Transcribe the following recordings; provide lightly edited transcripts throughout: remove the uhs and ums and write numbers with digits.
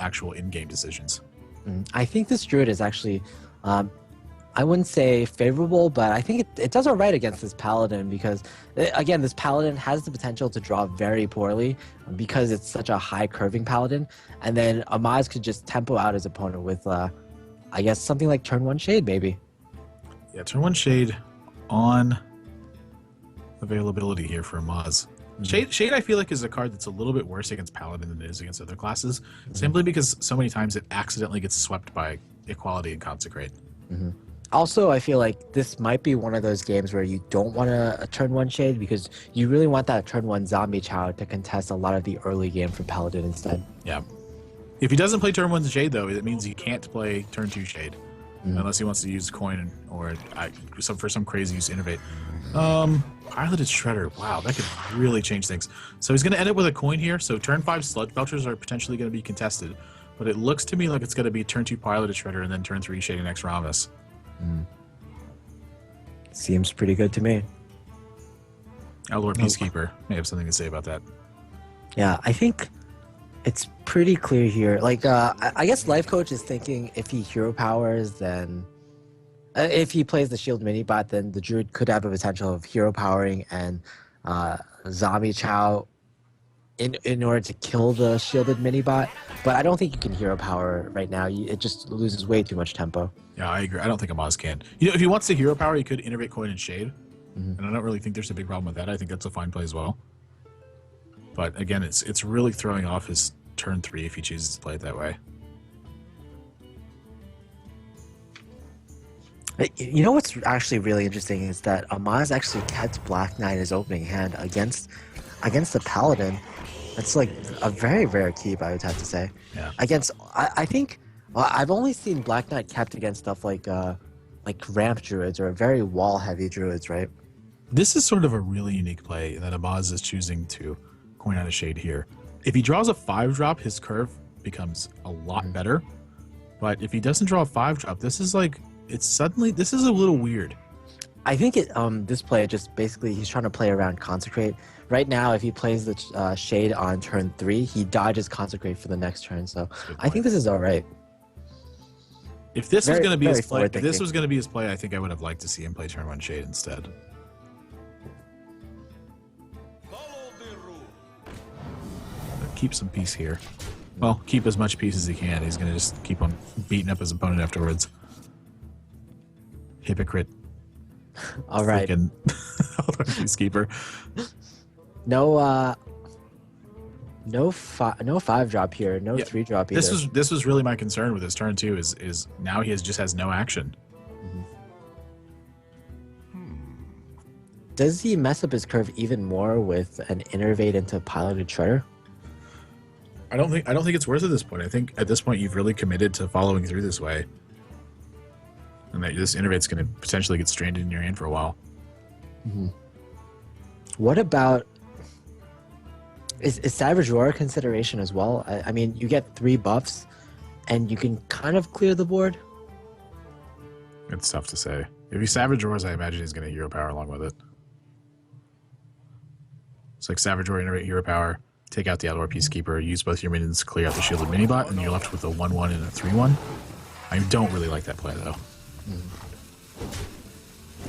actual in-game decisions. I think this druid is actually, I wouldn't say favorable, but I think it does all right against this paladin because, again, this paladin has the potential to draw very poorly because it's such a high curving paladin. And then Amaz could just tempo out his opponent with, I guess, something like turn 1 Shade, maybe. Yeah, turn 1 Shade on availability here for Amaz. Shade, I feel like, is a card that's a little bit worse against Paladin than it is against other classes, simply because so many times it accidentally gets swept by Equality and Consecrate. Also, I feel like this might be one of those games where you don't want a turn 1 Shade because you really want that turn 1 Zombie Chow to contest a lot of the early game for Paladin instead. Yeah. If he doesn't play turn 1 Shade, though, it means he can't play turn 2 Shade. Unless he wants to use coin or for some crazy use innovate. Piloted Shredder. Wow, that could really change things. So he's going to end up with a coin here. So turn 5 Sludge Belchers are potentially going to be contested. But it looks to me like it's going to be turn 2 Piloted Shredder and then turn 3 Shading X Ramus. Seems pretty good to me. Eldor Peacekeeper may have something to say about that. Yeah, I think it's pretty clear here. Like, I guess Life Coach is thinking if he hero powers, then if he plays the shield mini bot, then the druid could have a potential of hero powering and Zombie Chow in order to kill the shielded mini bot. But I don't think you can hero power right now. It just loses way too much tempo. Yeah, I agree. I don't think Amaz can. You know, if he wants to hero power, he could innovate coin and shade. And I don't really think there's a big problem with that. I think that's a fine play as well. But again, it's really throwing off his turn 3 if he chooses to play it that way. You know what's actually really interesting is that Amaz actually kept Black Knight his opening hand against the Paladin. That's like a very rare keep, I would have to say. Yeah. I think I've only seen Black Knight kept against stuff like ramp druids or very wall heavy druids, right? This is sort of a really unique play that Amaz is choosing to coin out a shade here. If he draws a 5-drop, his curve becomes a lot better. But if he doesn't draw a 5-drop, this is like this is a little weird. I think this play just basically he's trying to play around Consecrate. Right now, if he plays the Shade on turn 3, he dodges Consecrate for the next turn. So I think this is all right. If this was going to be his play, I think I would have liked to see him play turn 1 Shade instead. Keep some peace here. Well, keep as much peace as he can. He's going to just keep on beating up his opponent afterwards. Hypocrite. All right. Peacekeeper. No 5-drop here. No 3-drop either. This was really my concern with his turn 2 is now he just has no action. Does he mess up his curve even more with an Innervate into Piloted Shredder? I don't think it's worth it at this point. I think at this point you've really committed to following through this way. And that this Innervate's going to potentially get stranded in your hand for a while. What about... Is Savage Roar a consideration as well? I mean, you get 3 buffs, and you can kind of clear the board. It's tough to say. If he Savage Roars, I imagine he's going to hero power along with it. It's like Savage Roar, Innervate, hero power, take out the Eldor Peacekeeper, use both your minions to clear out the shielded minibot, and you're left with a 1-1 and a 3-1. I don't really like that play, though.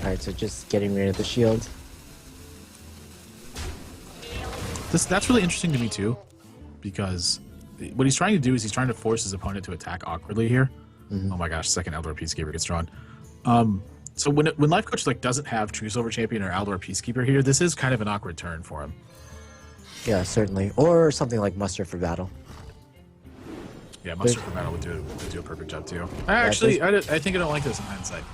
Alright, so just getting rid of the shield. That's really interesting to me too, because what he's trying to do is he's trying to force his opponent to attack awkwardly here. Oh my gosh, second Eldor Peacekeeper gets drawn. So when Life Coach doesn't have True Silver Champion or Eldor Peacekeeper here, this is kind of an awkward turn for him. Yeah, certainly. Or something like Muster for Battle. Yeah, Muster for Battle would do a perfect job too. I think I don't like this in hindsight.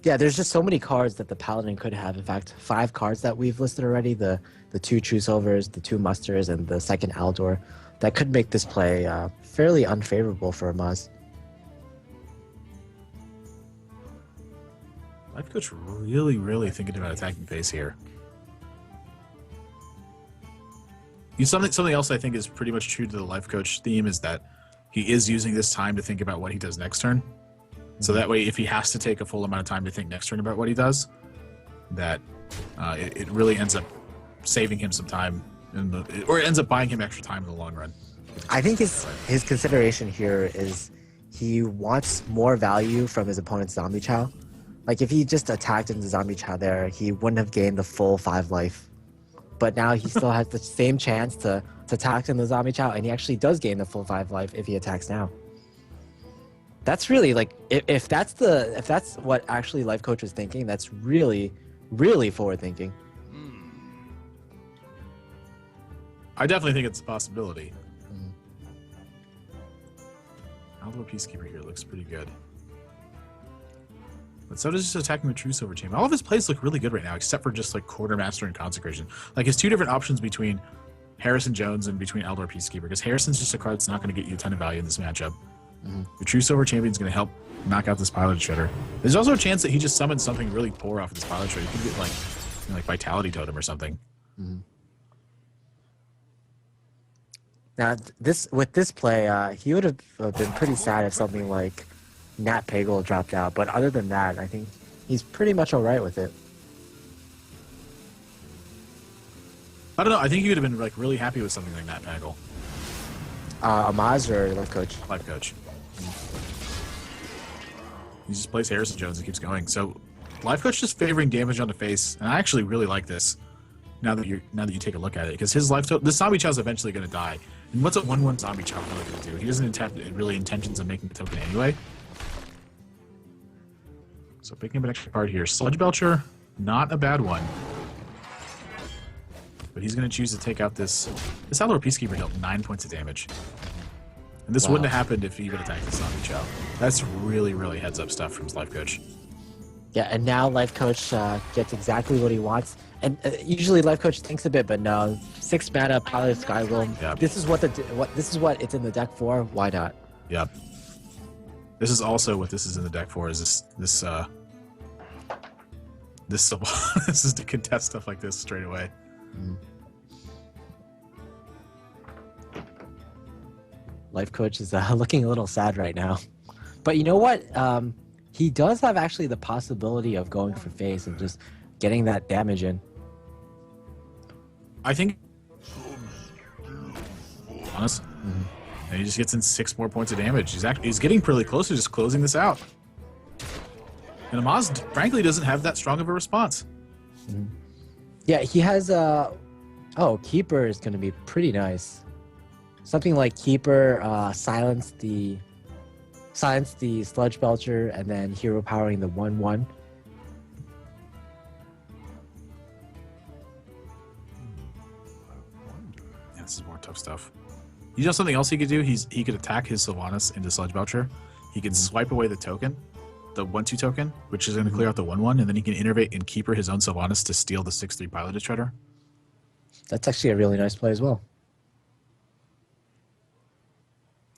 Yeah, there's just so many cards that the Paladin could have. In fact, 5 cards that we've listed already. The 2 True Silvers, the 2 Musters, and the second Eldor. That could make this play fairly unfavorable for Amaz. Life Coach really thinking about attacking face here. Something else I think is pretty much true to the Life Coach theme is that he is using this time to think about what he does next turn. So that way, if he has to take a full amount of time to think next turn about what he does, that it really ends up saving him some time, or it ends up buying him extra time in the long run. I think his consideration here is he wants more value from his opponent's zombie chow. Like if he just attacked into zombie chow there, he wouldn't have gained the full 5 life. But now he still has the same chance to attack in the zombie chow, and he actually does gain the full 5 life if he attacks now. That's really like if that's what actually Life Coach is thinking, that's really, really forward thinking. I definitely think it's a possibility. Outlaw Peacekeeper here looks pretty good. But so does just attacking the Truce over Chamber. All of his plays look really good right now, except for just like Quartermaster and Consecration. Like his 2 different options between Harrison Jones and between Eldor Peacekeeper, because Harrison's just a card that's not going to get you a ton of value in this matchup. The Truce over Champion is going to help knock out this Pilot Shredder. There's also a chance that he just summons something really poor off of this Pilot Shredder. You could get like, you know, like Vitality Totem or something. Now, with this play, he would have been pretty sad if something like Nat Pagel dropped out. But other than that, I think he's pretty much all right with it. I don't know. I think he would have been like really happy with something like Nat Pagel. Amaz or Life Coach? Life Coach. He just plays Harrison Jones and keeps going. So Life Coach just favoring damage on the face, and I actually really like this. Now that you take a look at it, because his this zombie chow is eventually going to die. And what's a 1/1 zombie chow really going to do? He doesn't really intentions of making the token anyway. So picking up an extra card here. Sludge Belcher, not a bad one. But he's going to choose to take out this Outlaw Peacekeeper dealt 9 points of damage. And this wouldn't have happened if he would attack the zombie chow. That's really, really heads up stuff from his Life Coach. Yeah, and now Life Coach gets exactly what he wants. And usually Life Coach thinks a bit, but no. 6 mana, Pilot of Sky Golem. Yep. This is what it's in the deck for. Why not? Yep. This is also what this is in the deck for. Is this is to contest stuff like this straight away. Life Coach is looking a little sad right now. But you know what? He does have actually the possibility of going for face and just getting that damage in. I think honest. And he just gets in 6 more points of damage. He's getting pretty close to just closing this out. And Amaz, frankly, doesn't have that strong of a response. Yeah, he has Keeper is going to be pretty nice. Something like Keeper, silence the Sludge Belcher, and then Hero Powering the 1/1. Yeah, this is more tough stuff. You know something else he could do? He could attack his Sylvanas into Sludge Belcher. He can swipe away the token, the 1/2 token, which is going to clear out the 1/1, and then he can innervate and Keeper his own Sylvanas to steal the 6/3 Piloted Shredder. That's actually a really nice play as well.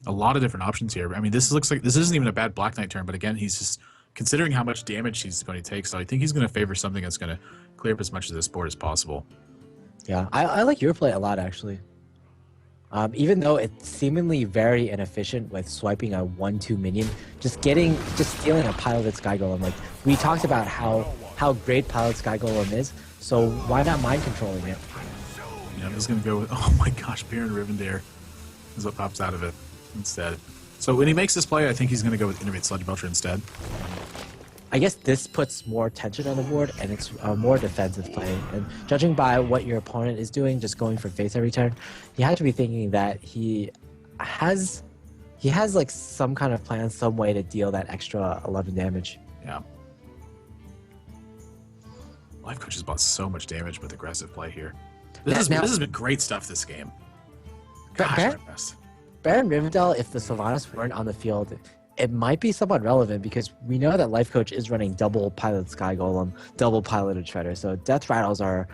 A lot of different options here. I mean, this looks like this isn't even a bad Black Knight turn, but again, he's just considering how much damage he's going to take. So I think he's going to favor something that's going to clear up as much of this board as possible. Yeah, I like your play a lot, actually. Even though it's seemingly very inefficient with swiping a 1/2 minion, just stealing a Piloted Sky Golem. Like, we talked about how great Piloted Sky Golem is, so why not mind controlling it? Yeah, I'm just going to go with, oh my gosh, Baron Rivendare is what pops out of it instead. So when he makes this play, I think he's going to go with Innervate Sludge Belcher instead. I guess this puts more tension on the board, and it's a more defensive play. And judging by what your opponent is doing, just going for face every turn, you have to be thinking that he has like some kind of plan, some way to deal that extra 11 damage. Yeah. Life Coach has bought so much damage with aggressive play here. This has been great stuff this game. Gosh, my best. Baron Rivendell, if the Sylvanas weren't on the field, it might be somewhat relevant because we know that Life Coach is running double Pilot Sky Golem, double Piloted Shredder, so Death Rattles are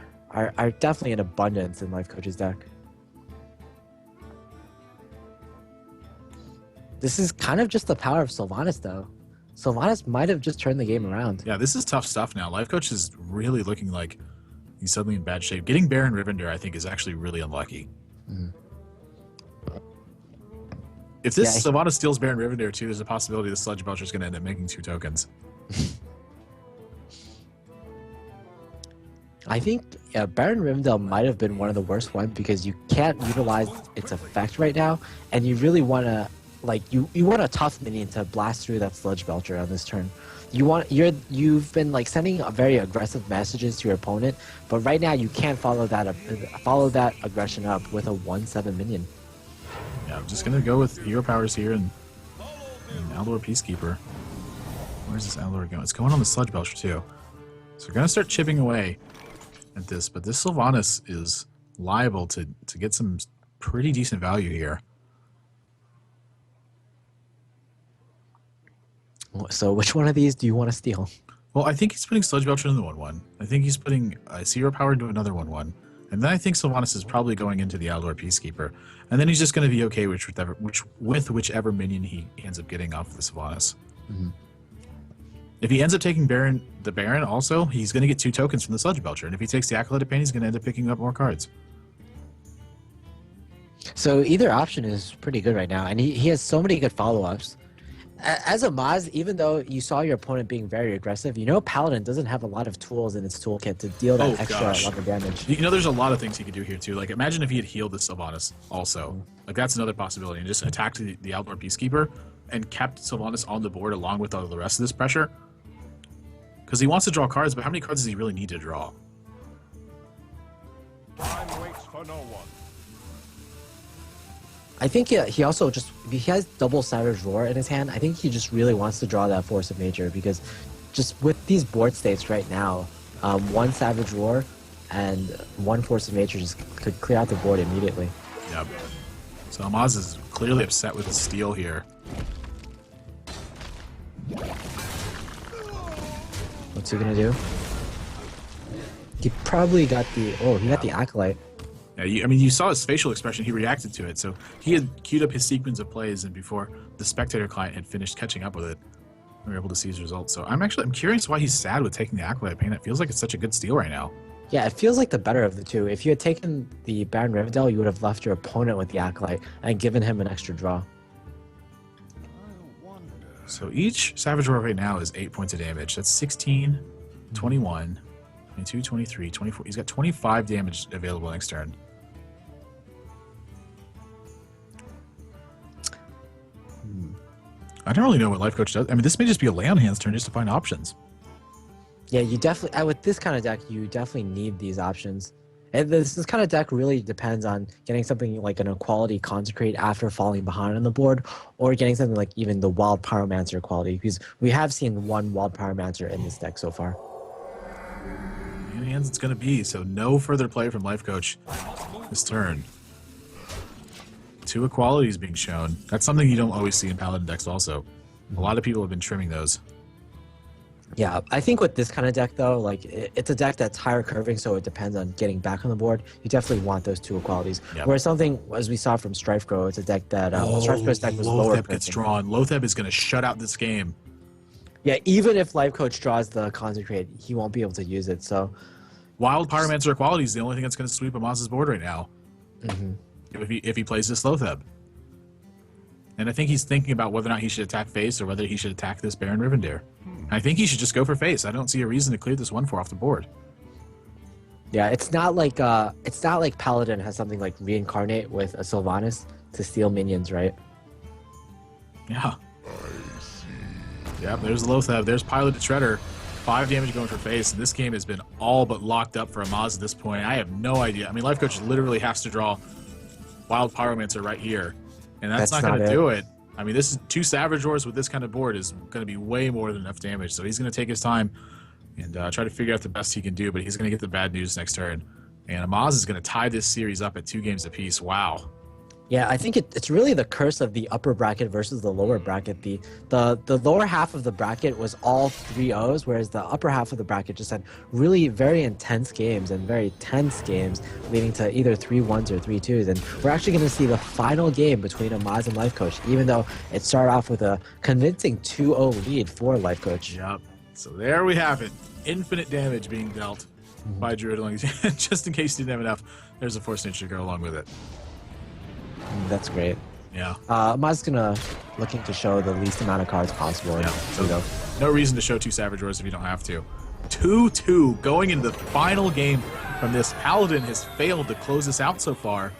definitely in abundance in Life Coach's deck. This is kind of just the power of Sylvanas, though. Sylvanas might have just turned the game around. Yeah, this is tough stuff now. Life Coach is really looking like he's suddenly in bad shape. Getting Baron Rivendare, I think, is actually really unlucky. If this Sylvanas steals Baron Rivendare too, there's a possibility the Sludge Belcher is going to end up making 2 tokens. I think Baron Rivendell might have been one of the worst ones because you can't utilize its effect right now, and you really want to you want a tough minion to blast through that Sludge Belcher on this turn. You've been like sending a very aggressive messages to your opponent, but right now you can't follow that aggression up with a 1/7 minion. Yeah, I'm just gonna go with hero powers here and Aldor Peacekeeper. Where's this Aldor going? It's going on the Sludge Belcher too. So we're gonna start chipping away at this, but this Sylvanas is liable to get some pretty decent value here. So which one of these do you want to steal? Well, I think he's putting Sludge Belcher into the 1/1. I think he's putting Hero Power into another 1/1. And then I think Sylvanas is probably going into the Aldor Peacekeeper. And then he's just going to be okay with whichever minion he ends up getting off the Sylvanas. Mm-hmm. If he ends up taking the Baron also, he's going to get 2 tokens from the Sludge Belcher. And if he takes the Acolyte of Pain, he's going to end up picking up more cards. So either option is pretty good right now. And he has so many good follow-ups. As a Maz, even though you saw your opponent being very aggressive, you know Paladin doesn't have a lot of tools in its toolkit to deal that extra lot of damage. You know, there's a lot of things he could do here too. Like, imagine if he had healed the Sylvanas also. Like, that's another possibility. And just attacked the Aldor Peacekeeper and kept Sylvanas on the board along with all the rest of this pressure. Because he wants to draw cards, but how many cards does he really need to draw? Time waits for no one. I think he also he has double Savage Roar in his hand. I think he just really wants to draw that Force of Nature because just with these board states right now, 1 Savage Roar and 1 Force of Nature just could clear out the board immediately. Yep. So Amaz is clearly upset with his steal here. What's he gonna do? He probably got the he got the Acolyte. Yeah, I mean, you saw his facial expression. He reacted to it. So he had queued up his sequence of plays, and before the spectator client had finished catching up with it, we were able to see his results. So I'm curious why he's sad with taking the Acolyte Pain. It feels like it's such a good steal right now. Yeah, it feels like the better of the two. If you had taken the Baron Rivendell, you would have left your opponent with the Acolyte and given him an extra draw. So each Savage Roar right now is 8 points of damage. That's 16, 21, 22, 23, 24. He's got 25 damage available next turn. I don't really know what Life Coach does. I mean, this may just be a lay on hands turn just to find options. Yeah, you definitely, with this kind of deck, you definitely need these options. And this kind of deck really depends on getting something like an Equality Consecrate after falling behind on the board, or getting something like even the Wild Pyromancer quality, because we have seen 1 Wild Pyromancer in this deck so far. In hands it's going to be, so no further play from Life Coach this turn. 2 Equalities being shown. That's something you don't always see in Paladin decks also. A lot of people have been trimming those. Yeah, I think with this kind of deck, though, like it's a deck that's higher curving, so it depends on getting back on the board. You definitely want those 2 Equalities. Yep. Whereas something, as we saw from Strifegrow, it's a deck that Strifegrow's deck was lower. Lotheb gets drawn. Lotheb is going to shut out this game. Yeah, even if Life Coach draws the Consecrate, he won't be able to use it. So, Wild Pyromancer Equality is the only thing that's going to sweep Amaz's board right now. If he plays this Lotheb. And I think he's thinking about whether or not he should attack face or whether he should attack this Baron Rivendell. I think he should just go for face. I don't see a reason to clear this 1/4 off the board. Yeah, it's not like Paladin has something like Reincarnate with a Sylvanas to steal minions, right? Yeah. Yeah, there's Lotheb. There's Piloted Shredder. 5 damage going for face. And this game has been all but locked up for Amaz at this point. I have no idea. I mean, Life Coach literally has to draw Wild Pyromancer right here. And that's not going to do it. I mean, this is 2 Savage Roars with this kind of board is going to be way more than enough damage. So he's going to take his time and try to figure out the best he can do. But he's going to get the bad news next turn. And Amaz is going to tie this series up at 2 games apiece. Wow. Yeah, I think it's really the curse of the upper bracket versus the lower bracket. The lower half of the bracket was all 3-0s, whereas the upper half of the bracket just had really very intense games and very tense games, leading to either 3-1s or 3-2s. And we're actually going to see the final game between Amaz and Life Coach, even though it started off with a convincing 2-0 lead for Life Coach. Yep. So there we have it. Infinite damage being dealt by Druidling. Just in case you didn't have enough, there's a Force Nature to go along with it. That's great. Yeah. Amaz's gonna looking to show the least amount of cards possible. Yeah. So no reason to show 2 Savage Roars if you don't have to. 2-2 going into the final game from this. Paladin has failed to close this out so far.